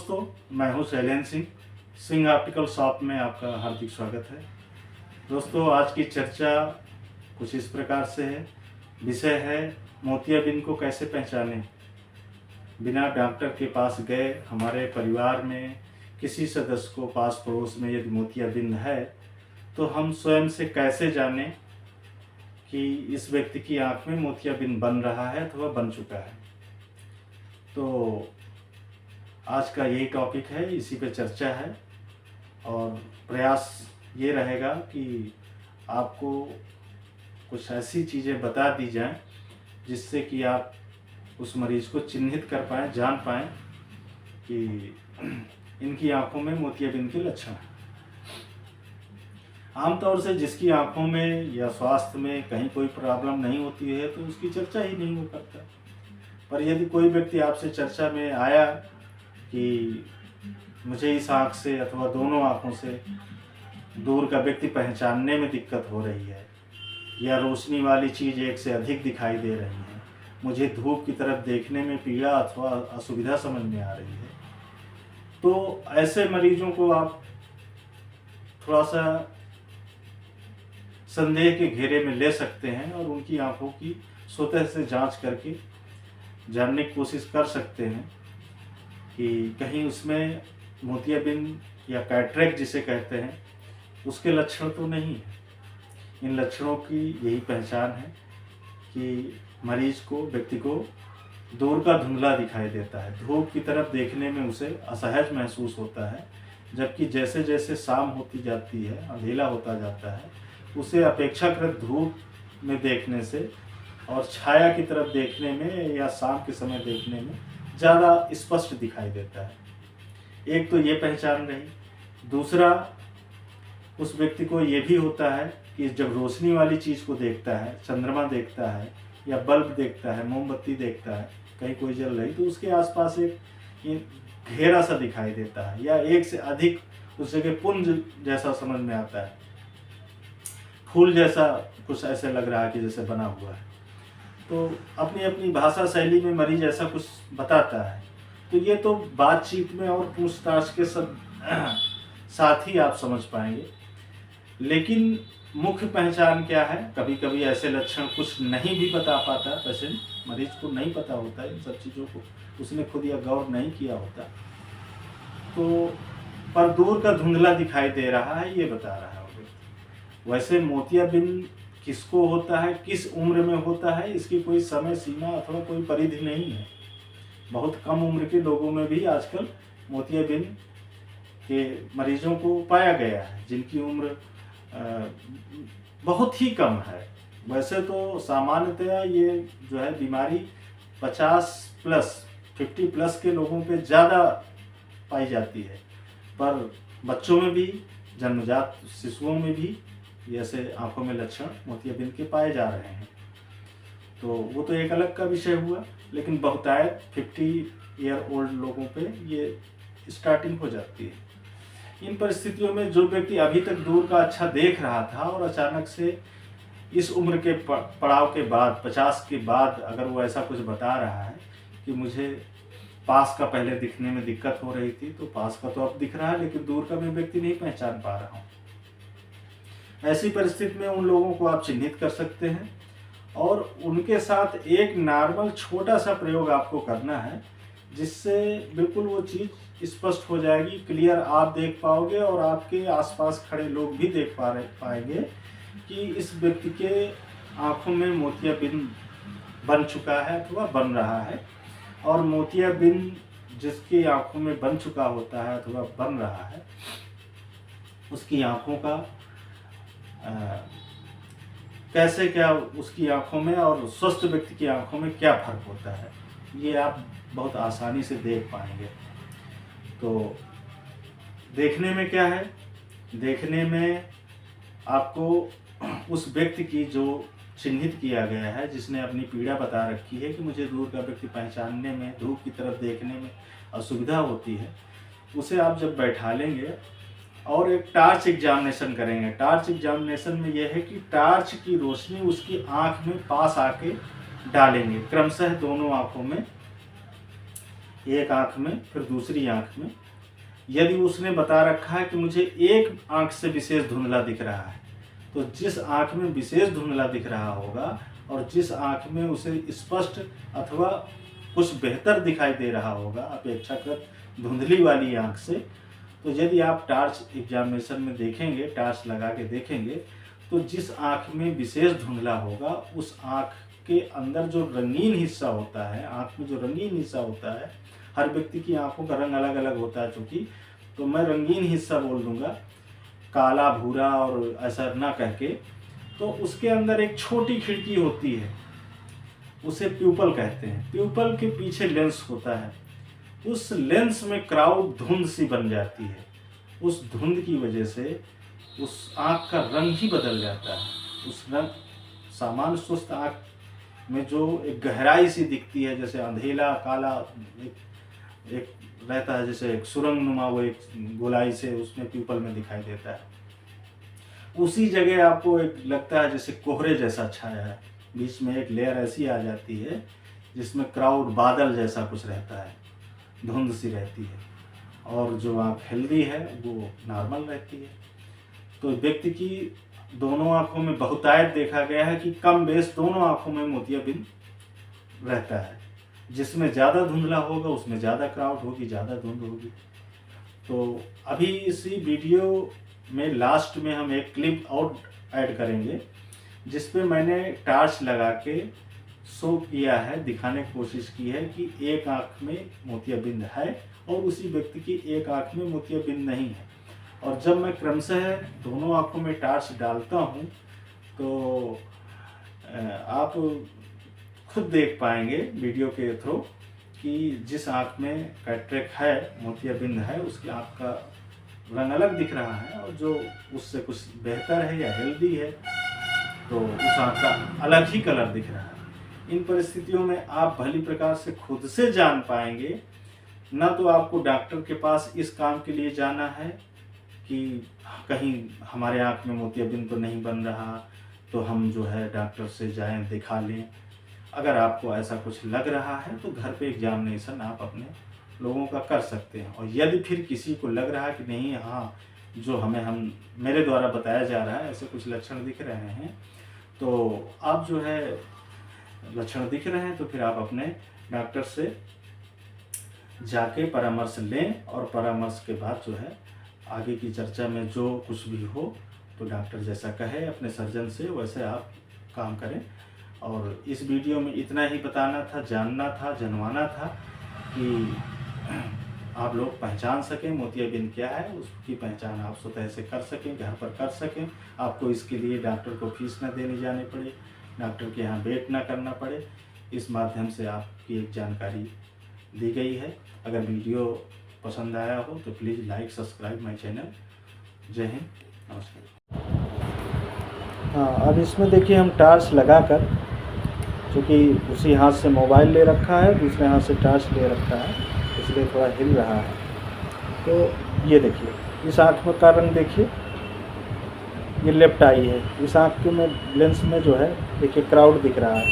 दोस्तों, मैं हूं शैलेंद्र सिंह। सिंह ऑप्टिकल शॉप में आपका हार्दिक स्वागत है। दोस्तों, आज की चर्चा कुछ इस प्रकार से है। विषय है मोतियाबिंद को कैसे पहचानें। बिना डॉक्टर के पास गए हमारे परिवार में किसी सदस्य को पास पड़ोस में यदि मोतियाबिंद है तो हम स्वयं से कैसे जानें कि इस व्यक्ति की आंख में मोतियाबिंद बन रहा है अथवा बन चुका है। तो आज का यही टॉपिक है, इसी पे चर्चा है और प्रयास ये रहेगा कि आपको कुछ ऐसी चीज़ें बता दी जाएं जिससे कि आप उस मरीज़ को चिन्हित कर पाएँ, जान पाएँ कि इनकी आंखों में मोतियाबिंद के लक्षण हैं। आमतौर से जिसकी आंखों में या स्वास्थ्य में कहीं कोई प्रॉब्लम नहीं होती है तो उसकी चर्चा ही नहीं हो पाता। पर यदि कोई व्यक्ति आपसे चर्चा में आया कि मुझे इस आँख से अथवा दोनों आँखों से दूर का व्यक्ति पहचानने में दिक्कत हो रही है, या रोशनी वाली चीज़ एक से अधिक दिखाई दे रही है, मुझे धूप की तरफ देखने में पीड़ा अथवा असुविधा समझ में आ रही है, तो ऐसे मरीजों को आप थोड़ा सा संदेह के घेरे में ले सकते हैं और उनकी आँखों की स्वतः से जांच करके जानने की कोशिश कर सकते हैं कि कहीं उसमें मोतियाबिंद या कैटरेक्ट जिसे कहते हैं उसके लक्षण तो नहीं है। इन लक्षणों की यही पहचान है कि मरीज को, व्यक्ति को दूर का धुंधला दिखाई देता है, धूप की तरफ देखने में उसे असहज महसूस होता है, जबकि जैसे जैसे शाम होती जाती है, अंधेला होता जाता है, उसे अपेक्षाकृत धूप में देखने से और छाया की तरफ देखने में या शाम के समय देखने में ज़्यादा स्पष्ट दिखाई देता है। एक तो ये पहचान रही। दूसरा, उस व्यक्ति को ये भी होता है कि जब रोशनी वाली चीज़ को देखता है, चंद्रमा देखता है या बल्ब देखता है, मोमबत्ती देखता है, कहीं कोई जल रही, तो उसके आसपास एक घेरा सा दिखाई देता है या एक से अधिक उस जगह पुंज जैसा समझ में आता है, फूल जैसा कुछ ऐसे लग रहा है कि जैसे बना हुआ है। तो अपनी अपनी भाषा शैली में मरीज ऐसा कुछ बताता है। तो ये तो बातचीत में और पूछताछ के सब साथ ही आप समझ पाएंगे। लेकिन मुख्य पहचान क्या है, कभी कभी ऐसे लक्षण कुछ नहीं भी बता पाता पेशेंट, मरीज को नहीं पता होता इन सब चीज़ों को, उसने खुद या गौर नहीं किया होता, तो पर दूर का धुंधला दिखाई दे रहा है ये बता रहा है। वैसे मोतियाबिंद किसको होता है, किस उम्र में होता है, इसकी कोई समय सीमा अथवा कोई परिधि नहीं है। बहुत कम उम्र के लोगों में भी आजकल मोतियाबिंद के मरीजों को पाया गया है, जिनकी उम्र बहुत ही कम है। वैसे तो सामान्यतया ये जो है बीमारी 50 प्लस के लोगों पे ज़्यादा पाई जाती है, पर बच्चों में भी, जन्मजात शिशुओं में भी ऐसे आंखों में लक्षण मोतियाबिंद के पाए जा रहे हैं। तो वो तो एक अलग का विषय हुआ, लेकिन बहुतायत 50 ईयर ओल्ड लोगों पे ये स्टार्टिंग हो जाती है। इन परिस्थितियों में जो व्यक्ति अभी तक दूर का अच्छा देख रहा था और अचानक से इस उम्र के पड़ाव के बाद, 50 के बाद, अगर वो ऐसा कुछ बता रहा है कि मुझे पास का पहले दिखने में दिक्कत हो रही थी, तो पास का तो अब दिख रहा है लेकिन दूर का मैं व्यक्ति नहीं पहचान पा रहा हूँ। ऐसी परिस्थिति में उन लोगों को आप चिन्हित कर सकते हैं और उनके साथ एक नॉर्मल छोटा सा प्रयोग आपको करना है, जिससे बिल्कुल वो चीज़ स्पष्ट हो जाएगी, क्लियर आप देख पाओगे और आपके आसपास खड़े लोग भी देख पाएंगे कि इस व्यक्ति के आँखों में मोतियाबिंद बन चुका है अथवा बन रहा है। और मोतियाबिंद जिसकी आँखों में बन चुका होता है अथवा बन रहा है, उसकी आँखों का कैसे, क्या उसकी आंखों में और स्वस्थ व्यक्ति की आंखों में क्या फर्क होता है, ये आप बहुत आसानी से देख पाएंगे। तो देखने में क्या है, देखने में आपको उस व्यक्ति की जो चिन्हित किया गया है, जिसने अपनी पीड़ा बता रखी है कि मुझे दूर का व्यक्ति पहचानने में, धूप की तरफ देखने में असुविधा होती है, उसे आप जब बैठा लेंगे और एक टार्च एग्जामिनेशन करेंगे। टार्च एग्जामिनेशन में यह है कि टार्च की रोशनी उसकी आंख में पास आके डालेंगे, क्रमशः दोनों आंखों में एक आँख में फिर दूसरी आँख में। यदि उसने बता रखा है कि मुझे एक आँख से विशेष धुंधला दिख रहा है, तो जिस आँख में विशेष धुंधला दिख रहा होगा और जिस आँख में उसे स्पष्ट अथवा कुछ बेहतर दिखाई दे रहा होगा अपेक्षाकृत धुंधली वाली आँख से, तो यदि आप टार्च एग्जामिनेशन में देखेंगे, टार्च लगा के देखेंगे, तो जिस आँख में विशेष धुंधला होगा उस आँख के अंदर जो रंगीन हिस्सा होता है, आँख में जो रंगीन हिस्सा होता है, हर व्यक्ति की आँखों का रंग अलग अलग होता है चूँकि, तो मैं रंगीन हिस्सा बोल दूँगा, काला भूरा और ऐसा ना कह के, तो उसके अंदर एक छोटी खिड़की होती है, उसे प्यूपल कहते हैं। प्यूपल के पीछे लेंस होता है, उस लेंस में क्राउड धुंध सी बन जाती है। उस धुंध की वजह से उस आँख का रंग ही बदल जाता है। उस रंग सामान्य स्वस्थ आँख में जो एक गहराई सी दिखती है, जैसे अंधेला काला एक रहता है, जैसे एक सुरंग नुमा वो एक गोलाई से उसमें प्यूपल में दिखाई देता है, उसी जगह आपको एक लगता है जैसे कोहरे जैसा छाया है, बीच में एक लेयर ऐसी आ जाती है जिसमें क्राउड बादल जैसा कुछ रहता है, धुंध सी रहती है, और जो आँख हेल्दी है वो नॉर्मल रहती है। तो व्यक्ति की दोनों आँखों में बहुतायत देखा गया है कि कम बेस दोनों आँखों में मोतियाबिंद रहता है। जिसमें ज़्यादा धुंधला होगा उसमें ज़्यादा क्राउड होगी, ज़्यादा धुंध होगी। तो अभी इसी वीडियो में लास्ट में हम एक क्लिप और ऐड करेंगे जिस पे मैंने टार्च लगा के शो किया है, दिखाने की कोशिश की है कि एक आँख में मोतियाबिंद है और उसी व्यक्ति की एक आँख में मोतियाबिंद नहीं है। और जब मैं क्रमशः दोनों आँखों में टार्च डालता हूँ तो आप खुद देख पाएंगे वीडियो के थ्रू कि जिस आँख में कैटरेक्ट है, मोतियाबिंद है, उसकी आँख का रंग अलग दिख रहा है, और जो उससे कुछ बेहतर है या हेल्दी है तो उस आँख का अलग ही कलर दिख रहा है। इन परिस्थितियों में आप भली प्रकार से खुद से जान पाएंगे, ना तो आपको डॉक्टर के पास इस काम के लिए जाना है कि कहीं हमारे आँख में मोतियाबिंद तो नहीं बन रहा तो हम जो है डॉक्टर से जाएं, दिखा लें। अगर आपको ऐसा कुछ लग रहा है तो घर पे एग्जामिनेशन आप अपने लोगों का कर सकते हैं। और यदि फिर किसी को लग रहा है कि नहीं, हाँ जो हम मेरे द्वारा बताया जा रहा है ऐसे कुछ लक्षण दिख रहे हैं, तो आप जो है लक्षण दिख रहे हैं तो फिर आप अपने डॉक्टर से जाके परामर्श लें, और परामर्श के बाद जो है आगे की चर्चा में जो कुछ भी हो तो डॉक्टर जैसा कहे अपने सर्जन से वैसे आप काम करें। और इस वीडियो में इतना ही बताना था, जानना था, जनवाना था कि आप लोग पहचान सकें मोतियाबिंद क्या है, उसकी पहचान आप स्वतः से कर सकें, घर पर कर सकें। आपको इसके लिए डॉक्टर को फीस न देने जाने पड़े, डॉक्टर के यहाँ वेट ना करना पड़े। इस माध्यम से आपकी एक जानकारी दी गई है। अगर वीडियो पसंद आया हो तो please like subscribe my channel. जय हिंद, नमस्कार। हाँ, अब इसमें देखिए हम टार्च लगाकर, क्योंकि उसी हाथ से मोबाइल ले रखा है, दूसरे हाथ से टार्च ले रखा है, इसलिए थोड़ा हिल रहा है। तो ये देखिए इस आँख में का रंग देखिए, ये लेफ्ट आई है। इस आँख के में लेंस में जो है देखिए क्राउड दिख रहा है,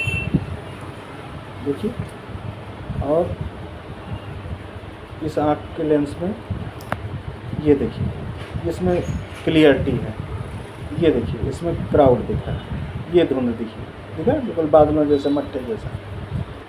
देखिए। और इस आँख के लेंस में ये देखिए इसमें क्लियरिटी है, ये देखिए इसमें क्राउड दिख रहा है, ये धुंध दिखिए, ठीक है, बिल्कुल बादलों जैसे, मट्टे जैसा।